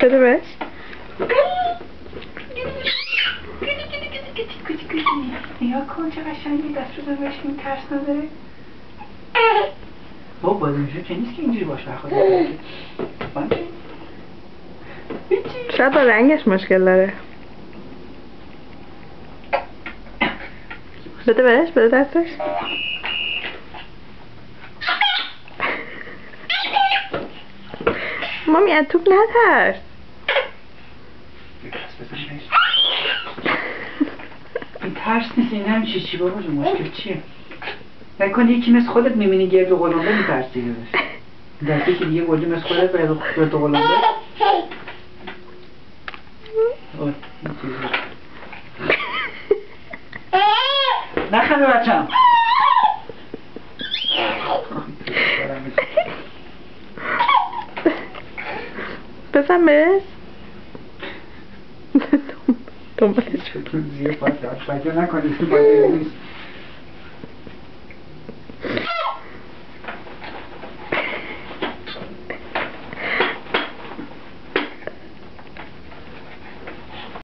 بده بهش. نگاه کن چه قشنگی دست رو بهش ترس نداره. بابا اینجوری که نیست که اینجوری باش برخورد کنی. شاید با رنگش مشکل داره. بده بهش، بده دستش. مامی از توپ نترس. این ترس نیست، این همین چی بابا جون، مشکل چیه؟ نکنی یکی مثل خودت میبینی گرد و غلامبه میترسی بهش. دستی که دیگه بردی مثل خودت گرد و غلامبه. اوه این چیزی نخنده بچم. بزن بهش. دنبالش زیر پاس بچه نکنی تو بازی نیست.